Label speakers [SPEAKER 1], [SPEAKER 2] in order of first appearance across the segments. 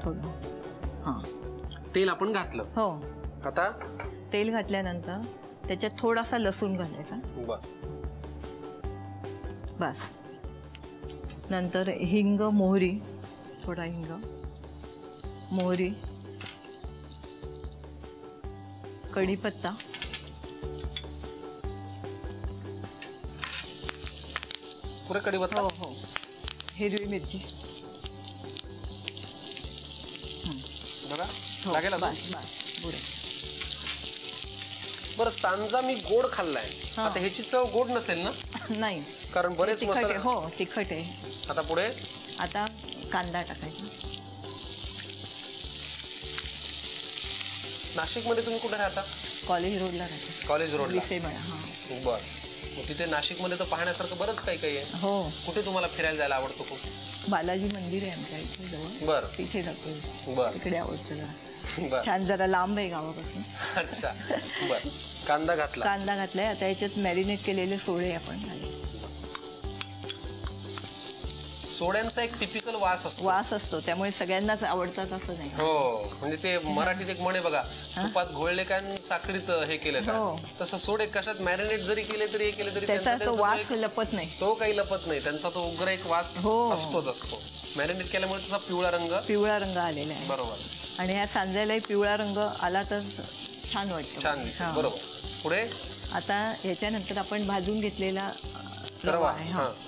[SPEAKER 1] थोडं हां.
[SPEAKER 2] तेल आपण घातलं.
[SPEAKER 1] हो.
[SPEAKER 2] आता
[SPEAKER 1] तेल घातल्यानंतर त्याच्यात थोडासा लसूण घालायचा. बस. नंतर हिंग, मोहरी, थोडा हिंग, मोहरी, कढीपत्ता,
[SPEAKER 2] पुरे कढीपत्ता.
[SPEAKER 1] हो हो. हिरवी मिरची.
[SPEAKER 2] बघा
[SPEAKER 1] हो,
[SPEAKER 2] लागेल.
[SPEAKER 1] बस बस पुरे.
[SPEAKER 2] बरं, सांजा मी गोड खाल्लाय. आता ह्याची चव गोड नसेल ना?
[SPEAKER 1] नाही,
[SPEAKER 2] कारण बरेच मसाले.
[SPEAKER 1] हो तिखट आहे.
[SPEAKER 2] आता पुढे
[SPEAKER 1] आता कांदा टाकायचा.
[SPEAKER 2] नाशिकमध्ये तुम्ही कुठे राहता?
[SPEAKER 1] कॉलेज रोडला राहते.
[SPEAKER 2] कॉलेज रोडला.
[SPEAKER 1] हां.
[SPEAKER 2] बरं. मग तिथे नाशिकमध्ये तर पाहण्यासारखं बरंच काही काही आहे.
[SPEAKER 1] हो.
[SPEAKER 2] कुठे तुम्हाला फिरायला जायला आवडतं खूप?
[SPEAKER 1] बालाजी मंदिर आहे आमच्या इथे जवळ.
[SPEAKER 2] बरं.
[SPEAKER 1] तिथे जातो.
[SPEAKER 2] बरं.
[SPEAKER 1] तिकडे आवडतं जरा.
[SPEAKER 2] बरं.
[SPEAKER 1] छान, जरा लांब आहे गावापासून.
[SPEAKER 2] अच्छा. बरं. कांदा घातला.
[SPEAKER 1] कांदा घातलाय. आता याच्यात मॅरिनेट केलेले सोडे आपण घालायचे.
[SPEAKER 2] सोड्यांचा एक टिपिकल वास असतो.
[SPEAKER 1] त्यामुळे सगळ्यांनाच आवडतात असं नाही.
[SPEAKER 2] हो, म्हणजे ते मराठीत एक म्हणे बघा, तुपात घोळले काय साखरीत हे केलं का. तसं सोडे कशात मॅरिनेट जरी केले तरी हे केले तरी
[SPEAKER 1] त्याचा तो वास लपत नाही.
[SPEAKER 2] तो काही लपत नाही. त्यांचा तो उग्र एक वास असतो. मॅरिनेट केल्यामुळे त्याचा पिवळा रंग
[SPEAKER 1] आलेला आहे.
[SPEAKER 2] बरोबर.
[SPEAKER 1] आणि ह्या सांज्यालाही पिवळा रंग आला तर छान वाटतं.
[SPEAKER 2] छान दिसतं. बरोबर. पुढे
[SPEAKER 1] आता ह्याच्यानंतर आपण भाजून घेतलेला रवा आहे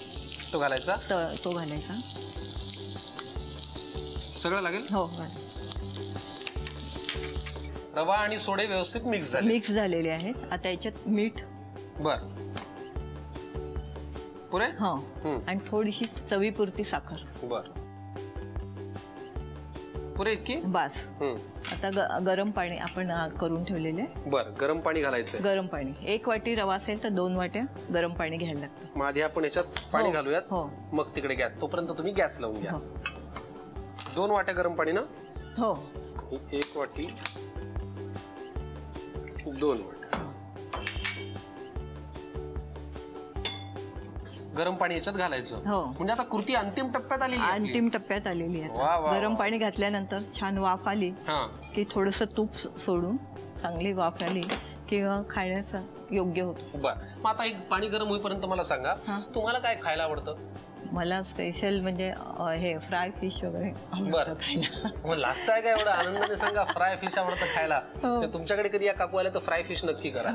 [SPEAKER 2] तो घालायचा.
[SPEAKER 1] तो घालायचा.
[SPEAKER 2] सगळं लागेल.
[SPEAKER 1] हो.
[SPEAKER 2] रवा आणि सोडे व्यवस्थित मिक्स
[SPEAKER 1] झालेले आहेत. आता याच्यात मीठ.
[SPEAKER 2] बर. पुरे.
[SPEAKER 1] हो. आणि थोडीशी चवीपुरती साखर.
[SPEAKER 2] बर. पुरे इतकी.
[SPEAKER 1] बस. आता गरम पाणी आपण करून ठेवलेले.
[SPEAKER 2] बर. गरम पाणी घालायचं.
[SPEAKER 1] गरम पाणी. 1 वाटी रवा असेल तर 2 वाट्या गरम पाणी घ्यायला लागतं.
[SPEAKER 2] मग आधी आपण याच्यात पाणी घालूयात. मग तिकडे गॅस. तोपर्यंत तुम्ही गॅस लावून घ्या. 2 वाट्या गरम पाणी ना?
[SPEAKER 1] हो.
[SPEAKER 2] 1 वाटी 2 वाट्या गरम पाणी याच्यात घालायचं. म्हणजे आता कृती अंतिम टप्प्यात आलेली आहे.
[SPEAKER 1] गरम पाणी घातल्यानंतर छान वाफ आली की थोडस तूप सोडून चांगली वाफ आली किंवा खाण्याचा योग्य होतो.
[SPEAKER 2] बरं. मग आता एक पाणी गरम होईपर्यंत मला सांगा, तुम्हाला काय खायला आवडतं?
[SPEAKER 1] मला स्पेशल म्हणजे हे फ्राय फिश वगैरे आवडतं खायला.
[SPEAKER 2] मग लाजताय का एवढं आनंदाने सांगा फ्राय फिश आवडतं खायला. तुमच्याकडे कधी या काकू आल्या तर फ्राय फिश नक्की करा.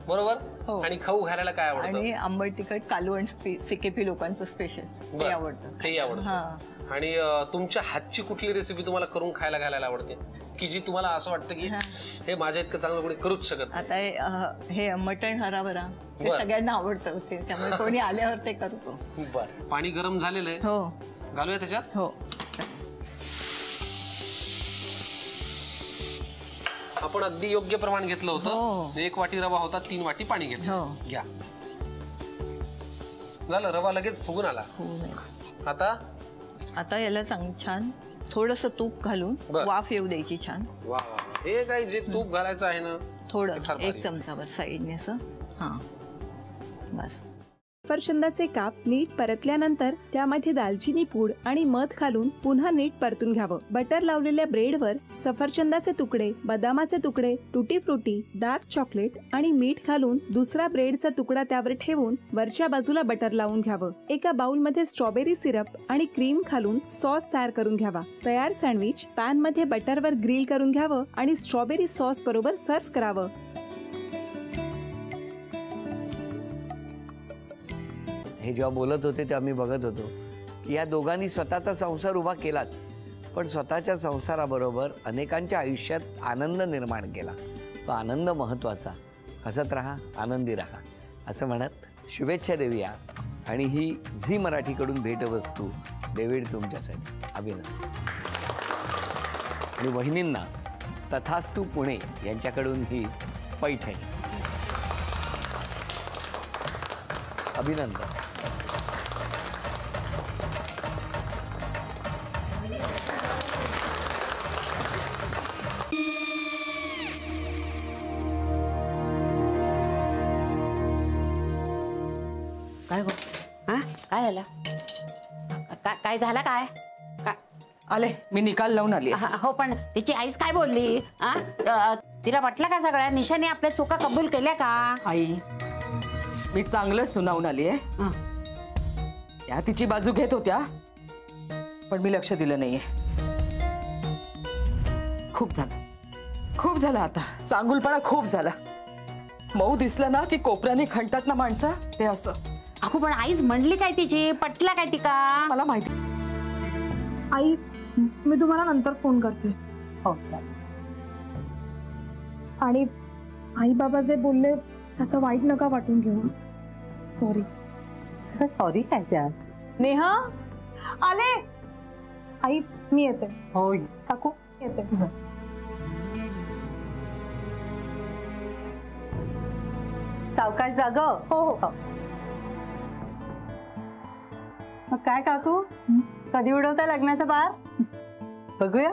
[SPEAKER 2] बरोबर. आणि खाऊ घालायला काय आवडतं?
[SPEAKER 1] आणि आंबट तिखट कालवण सिकेपी लोकांचं स्पेशल ते आवडतं.
[SPEAKER 2] ते आवडतं. आणि तुमच्या हातची कुठली रेसिपी तुम्हाला करून खायला घालायला आवडते की जी तुम्हाला असं वाटतं की हे माझ्या इतकं चांगलं कोणी करूच शकत?
[SPEAKER 1] आता हे मटण हराभरा ते सगळ्यांना आवडतं ते, त्यामुळे कोणी आल्यावर ते करतो.
[SPEAKER 2] बरं. पाणी गरम झालेलं आहे.
[SPEAKER 1] हो.
[SPEAKER 2] घालूया त्याच्यात.
[SPEAKER 1] हो.
[SPEAKER 2] आपण अगदी योग्य प्रमाण घेतलं होतं. 1 वाटी रवा होता, 3 वाटी पाणी घेतलं. घ्या. झालं. रवा लगेच फुगून आला.
[SPEAKER 1] आता याला छान थोडस तूप घालून वाफ येऊ द्यायची छान.
[SPEAKER 2] वा. हे काय जे तूप घालायचं आहे ना,
[SPEAKER 1] थोडं 1 चमचावर साईडने असं. बस.
[SPEAKER 3] सफरचंदाचे काप नीट परतल्यानंतर त्यामध्ये दालचिनी पूड आणि मध घालून पुन्हा नीट परतून घ्यावं. बटर लावलेल्या ब्रेडवर सफरचंदाचे तुकडे, बदामाचे तुकडे, टुटी फ्रुटी, डार्क चॉकलेट आणि मीठ घालून दुसरा ब्रेडचा तुकडा त्यावर ठेवून वरच्या बाजूला बटर लावून घ्यावं. एका बाउलमध्ये स्ट्रॉबेरी सिरप आणि क्रीम घालून सॉस तयार करून घ्यावा. तयार सँडविच पॅन मध्ये बटरवर ग्रिल करून घ्यावं आणि स्ट्रॉबेरी सॉस बरोबर सर्व्ह करावं.
[SPEAKER 4] हे जेव्हा बोलत होते तेव्हा मी बघत होतो की या दोघांनी स्वतःचा संसार उभा केलाच, पण स्वतःच्या संसाराबरोबर अनेकांच्या आयुष्यात आनंद निर्माण केला. तो आनंद महत्त्वाचा. हसत राहा, आनंदी राहा असं म्हणत शुभेच्छा देऊया. आणि ही झी मराठीकडून भेटवस्तू डेव्हिड तुमच्यासाठी. अभिनंदन. आणि वहिनींना तथास्तू पुणे यांच्याकडून ही पैठणी. अभिनंदन.
[SPEAKER 5] काय झालं? काय झालं? काय आले, मी निकाल लावून आली.
[SPEAKER 6] हो, पण तिची आईच काय बोलली? तिला वाटलं का सगळ्या निशाने आपल्या चुका कबूल केल्या का?
[SPEAKER 5] आई, मी चांगलं सुनावून आली आहे. त्या तिची बाजू घेत होत्या, पण मी लक्ष दिलं नाहीये. खूप झालं आता. चांगुलपणा खूप झाला. मऊ दिसलं ना की कोपऱ्याने खणतात ना माणसं, ते असं.
[SPEAKER 6] अहो, पण आईच म्हणली काय तिची? पटला काय तिका?
[SPEAKER 5] मला माहिती.
[SPEAKER 7] आई, मी तुम्हाला नंतर फोन करते.
[SPEAKER 6] हो.
[SPEAKER 7] आणि आई बाबा जे बोलले त्याचं वाईट नका वाटून घेऊ. सॉरी.
[SPEAKER 8] सॉरी काय त्या?
[SPEAKER 7] नेहा आले. आई, मी येते.
[SPEAKER 8] हो
[SPEAKER 7] काकू येते.
[SPEAKER 8] सावकाश जाग.
[SPEAKER 7] हो हो.
[SPEAKER 8] मग काय काकू, कधी उडवता लग्नाचा बार? बघूया.